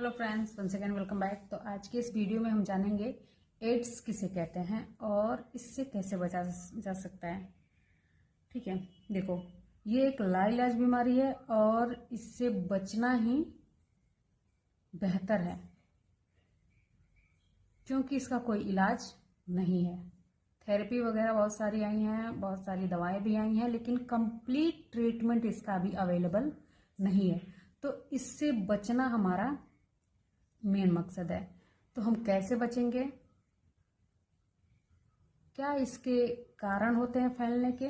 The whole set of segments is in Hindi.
Hello friends, once again welcome back. तो आज के इस वीडियो में हम जानेंगे एड्स किसे कहते हैं और इससे कैसे बचा जा सकता है। ठीक है, देखो ये एक लाइलाज बीमारी है और इससे बचना ही बेहतर है क्योंकि इसका कोई इलाज नहीं है। थेरेपी वगैरह बहुत सारी आई हैं, बहुत सारी दवाएं भी आई हैं, लेकिन कंप्लीट ट्रीटमेंट इसका अभी अवेलेबल नहीं है। तो इससे बचना हमारा मेन मकसद है। तो हम कैसे बचेंगे, क्या इसके कारण होते हैं फैलने के,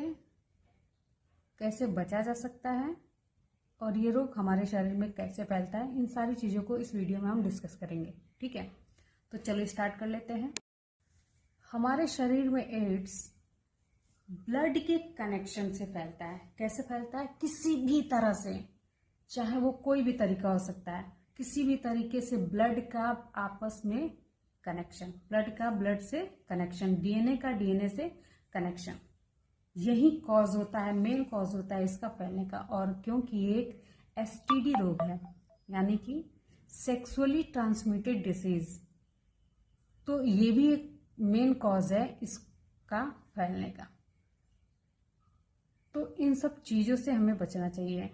कैसे बचा जा सकता है और ये रोग हमारे शरीर में कैसे फैलता है, इन सारी चीज़ों को इस वीडियो में हम डिस्कस करेंगे। ठीक है, तो चलो स्टार्ट कर लेते हैं। हमारे शरीर में एड्स ब्लड के कनेक्शन से फैलता है। कैसे फैलता है? किसी भी तरह से, चाहे वो कोई भी तरीका हो सकता है, किसी भी तरीके से ब्लड का आपस में कनेक्शन, ब्लड का ब्लड से कनेक्शन, डीएनए का डीएनए से कनेक्शन, यही कॉज होता है, मेन कॉज होता है इसका फैलने का। और क्योंकि ये एक एसटीडी रोग है, यानी कि सेक्सुअली ट्रांसमिटेड डिसीज, तो ये भी एक मेन कॉज है इसका फैलने का। तो इन सब चीज़ों से हमें बचना चाहिए।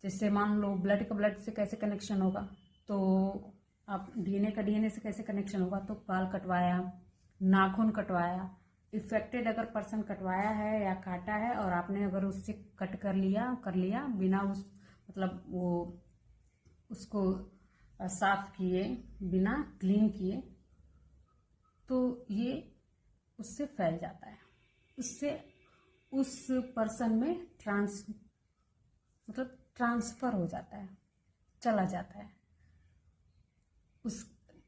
जैसे मान लो ब्लड का ब्लड से कैसे कनेक्शन होगा, तो आप डीएनए का डीएनए से कैसे कनेक्शन होगा, तो बाल कटवाया, नाखून कटवाया, इफेक्टेड अगर पर्सन कटवाया है या काटा है और आपने अगर उससे कट कर लिया बिना उस मतलब वो उसको साफ किए, बिना क्लीन किए, तो ये उससे फैल जाता है। उससे उस पर्सन में ट्रांसफर हो जाता है, चला जाता है। उस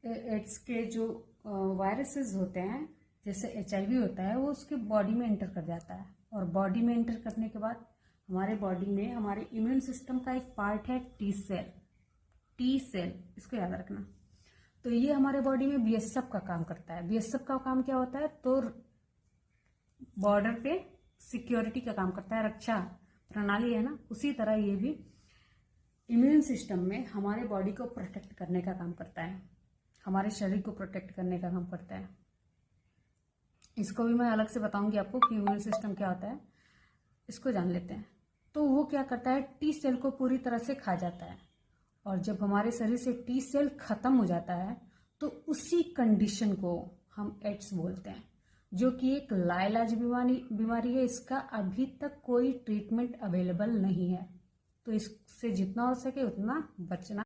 एड्स के जो वायरसेस होते हैं, जैसे HIV होता है, वो उसके बॉडी में एंटर कर जाता है और बॉडी में एंटर करने के बाद हमारे बॉडी में हमारे इम्यून सिस्टम का एक पार्ट है टी सेल, इसको याद रखना। तो ये हमारे बॉडी में BSF का काम करता है। BSF का काम क्या होता है? तो बॉर्डर पे सिक्योरिटी का काम करता है, रक्षा प्रणाली है ना। उसी तरह ये भी इम्यून सिस्टम में हमारे बॉडी को प्रोटेक्ट करने का काम करता है, हमारे शरीर को प्रोटेक्ट करने का काम करता है। इसको भी मैं अलग से बताऊंगी आपको कि इम्यून सिस्टम क्या होता है, इसको जान लेते हैं। तो वो क्या करता है, टी सेल को पूरी तरह से खा जाता है और जब हमारे शरीर से टी सेल खत्म हो जाता है तो उसी कंडीशन को हम एड्स बोलते हैं, जो कि एक लाइलाज बीमारी है। इसका अभी तक कोई ट्रीटमेंट अवेलेबल नहीं है, तो इससे जितना हो सके उतना बचना